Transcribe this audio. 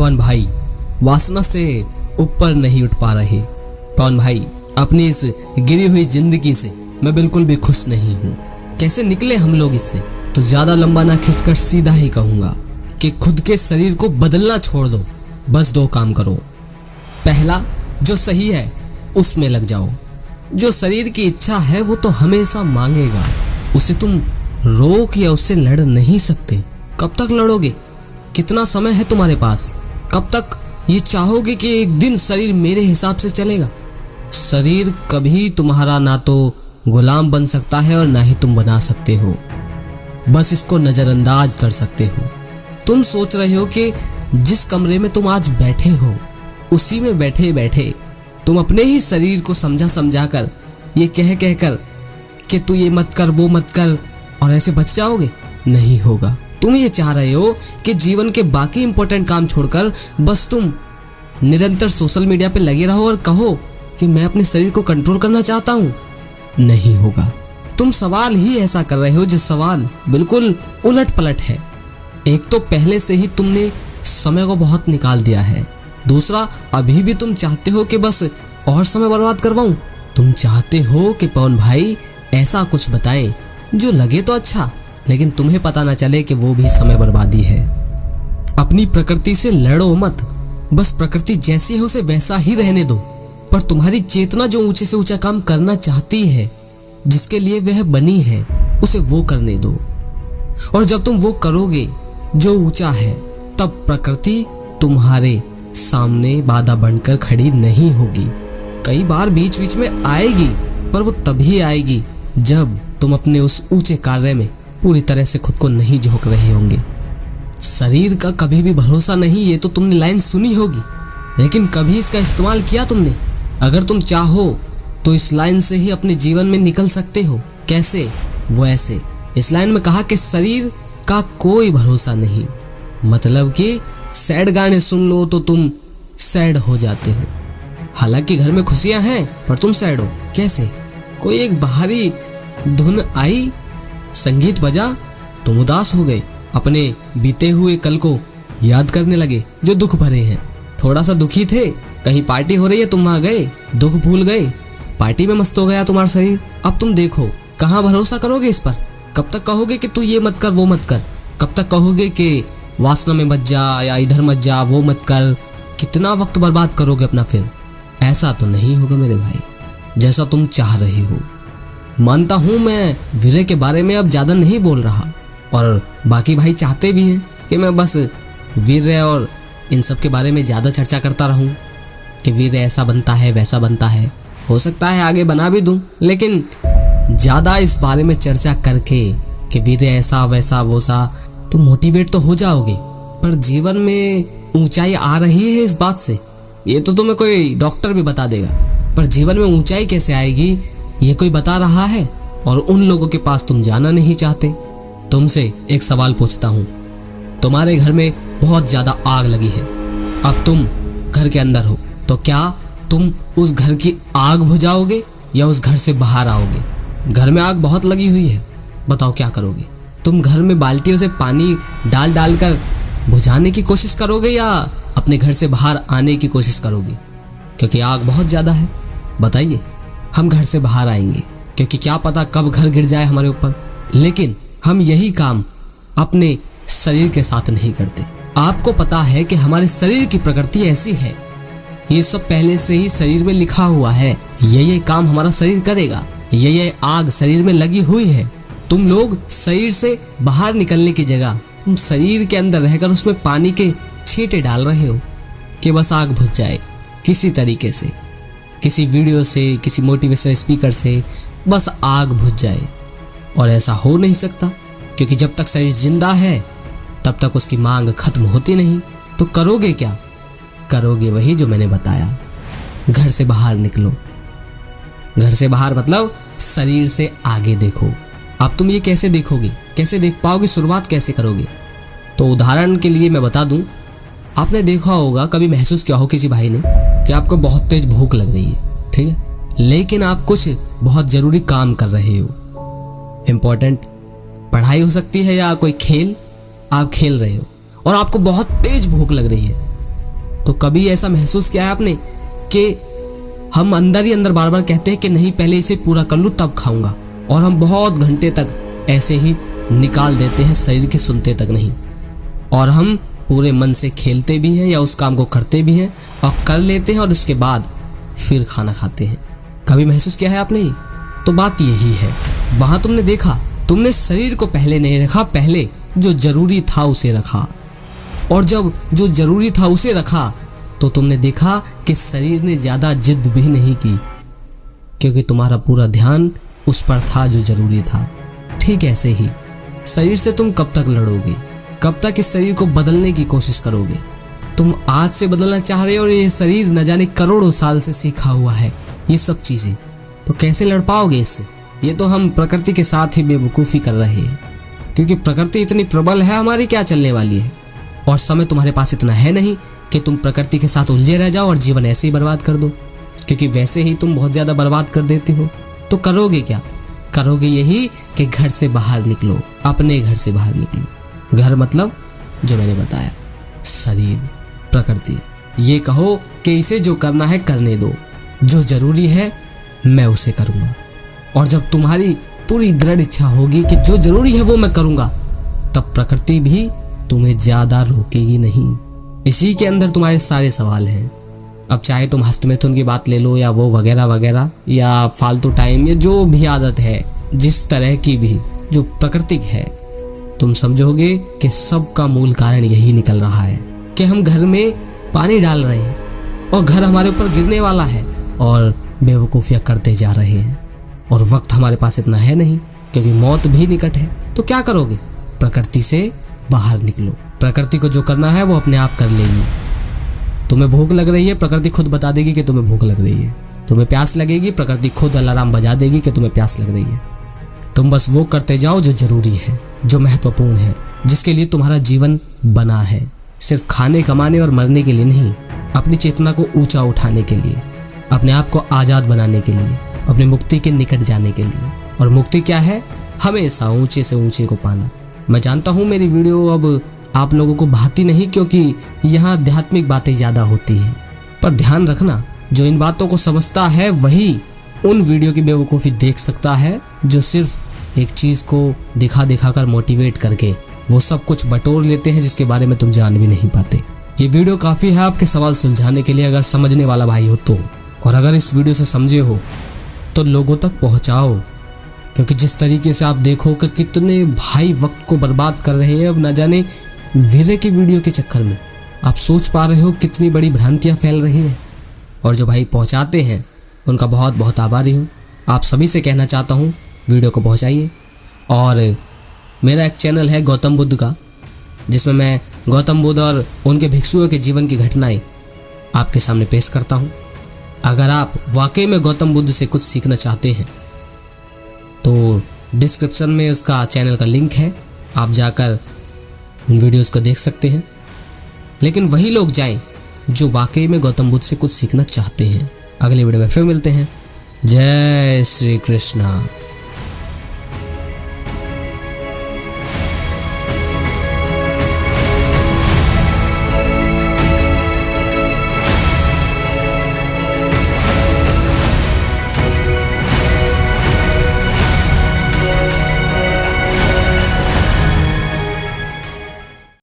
पवन भाई वासना से ऊपर नहीं उठ पा रहे। पवन भाई, अपनी इस गिरी हुई जिंदगी से मैं बिल्कुल भी खुश नहीं हूँ। कैसे निकले हम लोग इससे? तो ज्यादा लंबा ना खींचकर सीधा ही कहूंगा कि खुद के शरीर को बदलना छोड़ दो। बस 2 काम करो। पहला, जो सही है उसमें लग जाओ। जो शरीर की इच्छा है वो तो हमेशा मांगेगा, उसे तुम रोक या उससे लड़ नहीं सकते। कब तक लड़ोगे? कितना समय है तुम्हारे पास? कब तक ये चाहोगे कि एक दिन शरीर मेरे हिसाब से चलेगा? शरीर कभी तुम्हारा ना तो गुलाम बन सकता है और ना ही तुम बना सकते हो। बस इसको नजरअंदाज कर सकते हो। तुम सोच रहे हो कि जिस कमरे में तुम आज बैठे हो उसी में बैठे बैठे तुम अपने ही शरीर को समझा कर ये कह कर कि तू ये मत कर वो मत कर और ऐसे बच जाओगे। नहीं होगा। तुम ये चाह रहे हो कि जीवन के बाकी इंपॉर्टेंट काम छोड़कर बस तुम निरंतर सोशल मीडिया पे लगे रहो और कहो कि मैं अपने शरीर को कंट्रोल करना चाहता हूँ। नहीं होगा। तुम सवाल ही ऐसा कर रहे हो जो सवाल बिल्कुल उलट पलट है। एक तो पहले से ही तुमने समय को बहुत निकाल दिया है। दूसरा, अभी भी तुम चाहते हो कि बस और समय बर्बाद करवाऊं। तुम चाहते हो कि पवन भाई ऐसा कुछ बताएं जो लगे तो अच्छा, लेकिन तुम्हें पता ना चले कि वो भी समय बर्बादी है। अपनी प्रकृति से लड़ो मत। बस प्रकृति जैसी है उसे वैसा ही रहने दो। पर तुम्हारी चेतना जो ऊंचे से ऊंचा काम करना चाहती है, जिसके लिए वह बनी है, उसे वो करने दो। और जब तुम वो करोगे जो ऊंचा है, तब प्रकृति तुम्हारे सामने बाधा बनकर खड़ी नहीं होगी। कई बार बीच बीच में आएगी, पर वो तभी आएगी जब तुम अपने उस ऊंचे कार्य में पूरी तरह से खुद को नहीं झोंक रहे होंगे। शरीर का कभी भी भरोसा नहीं, ये तो तुमने लाइन सुनी होगी, लेकिन कभी इसका इस्तेमाल किया तुमने? अगर तुम चाहो तो इस लाइन से ही अपने जीवन में निकल सकते हो। कैसे? वो ऐसे। इस लाइन में कहा कि शरीर का कोई भरोसा नहीं। मतलब कि सैड गाने सुन लो तो तुम सैड हो जाते हो। हालांकि घर में खुशियां हैं पर तुम सैड हो। कैसे? कोई एक बाहरी धुन आई, संगीत बजा, तुम उदास हो गए। अपने बीते हुए कल को याद करने लगे जो दुख भरे हैं। थोड़ा सा दुखी थे, कहीं पार्टी हो रही है, तुम वहां गए, दुख भूल गए, पार्टी में मस्त हो गया तुम्हारा शरीर। अब तुम देखो कहाँ भरोसा करोगे इस पर? कब तक कहोगे कि तू ये मत कर वो मत कर? कब तक कहोगे कि वासना में मत जा या इधर मत जा वो मत कर? कितना वक्त बर्बाद करोगे अपना फिर? ऐसा तो नहीं होगा मेरे भाई जैसा तुम चाह रहे हो। मानता हूं मैं वीर्य के बारे में अब ज्यादा नहीं बोल रहा, और बाकी भाई चाहते भी हैं कि मैं बस वीर्य और इन सब के बारे में ज्यादा चर्चा करता रहूं कि वीर्य ऐसा बनता है वैसा बनता है। हो सकता है आगे बना भी दूं, लेकिन ज्यादा इस बारे में चर्चा करके कि वीर्य ऐसा वैसा वो सा, तो मोटिवेट तो हो जाओगे, पर जीवन में ऊंचाई आ रही है इस बात से, ये तो तुम्हें कोई डॉक्टर भी बता देगा। पर जीवन में ऊंचाई कैसे आएगी ये कोई बता रहा है, और उन लोगों के पास तुम जाना नहीं चाहते। तुमसे एक सवाल पूछता हूँ। तुम्हारे घर में बहुत ज्यादा आग लगी है, अब तुम घर के अंदर हो, तो क्या तुम उस घर की आग बुझाओगे या उस घर से बाहर आओगे? घर में आग बहुत लगी हुई है, बताओ क्या करोगे? तुम घर में बाल्टियों से पानी डाल डाल कर बुझाने की कोशिश करोगे या अपने घर से बाहर आने की कोशिश करोगे? क्योंकि आग बहुत ज्यादा है। बताइए, हम घर से बाहर आएंगे, क्योंकि क्या पता कब घर गिर जाए हमारे ऊपर। लेकिन हम यही काम अपने शरीर के साथ नहीं करते। आपको पता है कि हमारे शरीर की प्रकृति ऐसी है, ये सब पहले से ही शरीर में लिखा हुआ है। ये काम हमारा शरीर करेगा, ये आग शरीर में लगी हुई है। तुम लोग शरीर से बाहर निकलने की जगह तुम शरीर के अंदर रहकर उसमें पानी के छींटे डाल रहे हो कि बस आग बुझ जाए किसी तरीके से, किसी वीडियो से, किसी मोटिवेशनल स्पीकर से, बस आग बुझ जाए। और ऐसा हो नहीं सकता, क्योंकि जब तक शरीर जिंदा है तब तक उसकी मांग खत्म होती नहीं। तो करोगे क्या? करोगे वही जो मैंने बताया, घर से बाहर निकलो। घर से बाहर मतलब शरीर से आगे देखो। अब तुम ये कैसे देखोगे, कैसे देख पाओगे, शुरुआत कैसे करोगे? तो उदाहरण के लिए मैं बता दूं, आपने देखा होगा, कभी महसूस किया हो किसी भाई ने कि आपको बहुत तेज भूख लग रही है, ठीक है, लेकिन आप कुछ बहुत जरूरी काम कर रहे हो, इम्पोर्टेंट पढ़ाई हो सकती है या कोई खेल, आप खेल रहे हो और आपको बहुत तेज भूख लग रही है। तो कभी ऐसा महसूस किया है आपने कि हम अंदर ही अंदर बार बार कहते हैं कि नहीं पहले इसे पूरा कर लूँ तब खाऊंगा, और हम बहुत घंटे तक ऐसे ही निकाल देते हैं, शरीर की सुनते तक नहीं, और हम पूरे मन से खेलते भी हैं या उस काम को करते भी हैं और कर लेते हैं और उसके बाद फिर खाना खाते हैं। कभी महसूस किया है आपने? तो बात यही है, वहां तुमने देखा, तुमने शरीर को पहले नहीं रखा, पहले जो जरूरी था उसे रखा, और जब जो जरूरी था उसे रखा तो तुमने देखा कि शरीर ने ज्यादा जिद भी नहीं की, क्योंकि तुम्हारा पूरा ध्यान उस पर था जो जरूरी था। ठीक ऐसे ही शरीर से तुम कब तक लड़ोगे, कब तक इस शरीर को बदलने की कोशिश करोगे? तुम आज से बदलना चाह रहे हो और ये शरीर न जाने करोड़ों साल से सीखा हुआ है ये सब चीजें, तो कैसे लड़ पाओगे इससे? ये तो हम प्रकृति के साथ ही बेवकूफ़ी कर रहे हैं, क्योंकि प्रकृति इतनी प्रबल है, हमारी क्या चलने वाली है, और समय तुम्हारे पास इतना है नहीं कि तुम प्रकृति के साथ उलझे रह जाओ और जीवन ऐसे ही बर्बाद कर दो, क्योंकि वैसे ही तुम बहुत ज़्यादा बर्बाद कर देते हो। तो करोगे क्या? करोगे यही कि घर से बाहर निकलो, अपने घर से बाहर निकलो। घर मतलब जो मैंने बताया, शरीर, प्रकृति। ये कहो कि इसे जो करना है करने दो, जो जरूरी है मैं उसे करूँगा, और जब तुम्हारी पूरी दृढ़ इच्छा होगी कि जो जरूरी है वो मैं करूँगा, तब प्रकृति भी तुम्हें ज़्यादा रोकेगी नहीं। इसी के अंदर तुम्हारे सारे सवाल हैं। अब चाहे तुम हस्तमैथुन की बात ले लो या वो वगैरह वगैरह, या फालतू टाइम, या जो भी आदत है, जिस तरह की भी जो प्राकृतिक है, तुम समझोगे कि सबका मूल कारण यही निकल रहा है कि हम घर में पानी डाल रहे हैं और घर हमारे ऊपर गिरने वाला है और बेवकूफ़ियाँ करते जा रहे हैं, और वक्त हमारे पास इतना है नहीं क्योंकि मौत भी निकट है। तो क्या करोगे? प्रकृति से बाहर निकलो। प्रकृति को जो करना है वो अपने आप कर लेगी। तुम्हें भूख लग रही है, प्रकृति खुद बता देगी कि तुम्हें भूख लग रही है। तुम्हें प्यास लगेगी, प्रकृति खुद अलार्म बजा देगी कि तुम्हें प्यास लग रही है। तुम बस वो करते जाओ जो जरूरी है, जो महत्वपूर्ण है, जिसके लिए तुम्हारा जीवन बना है, सिर्फ खाने कमाने और मरने के लिए नहीं, अपनी चेतना को ऊंचा उठाने के लिए, अपने आप को आज़ाद बनाने के लिए, अपनी मुक्ति के निकट जाने के लिए। और मुक्ति क्या है? हमेशा ऊंचे से ऊंचे को पाना। मैं जानता हूँ मेरी वीडियो अब आप लोगों को भाती नहीं, क्योंकि यहाँ आध्यात्मिक बातें ज़्यादा होती हैं, पर ध्यान रखना, जो इन बातों को समझता है वही उन वीडियो की बेवकूफ़ी देख सकता है जो सिर्फ एक चीज़ को दिखा दिखा कर मोटिवेट करके वो सब कुछ बटोर लेते हैं जिसके बारे में तुम जान भी नहीं पाते। ये वीडियो काफ़ी है आपके सवाल सुलझाने के लिए, अगर समझने वाला भाई हो तो, और अगर इस वीडियो से समझे हो तो लोगों तक पहुँचाओ, क्योंकि जिस तरीके से आप देखो कि कितने भाई वक्त को बर्बाद कर रहे हैं, अब न जाने वीरे की वीडियो के चक्कर में, आप सोच पा रहे हो कितनी बड़ी भ्रांतियाँ फैल रही हैं। और जो भाई पहुंचाते हैं उनका बहुत बहुत आभारी हूँ। आप सभी से कहना चाहता हूँ वीडियो को पहुंचाइए। और मेरा एक चैनल है गौतम बुद्ध का, जिसमें मैं गौतम बुद्ध और उनके भिक्षुओं के जीवन की घटनाएं आपके सामने पेश करता हूँ। अगर आप वाकई में गौतम बुद्ध से कुछ सीखना चाहते हैं तो डिस्क्रिप्शन में उसका चैनल का लिंक है, आप जाकर उन वीडियोस को देख सकते हैं। लेकिन वही लोग जाएं जो वाकई में गौतम बुद्ध से कुछ सीखना चाहते हैं। अगले वीडियो में फिर मिलते हैं। जय श्री कृष्णा।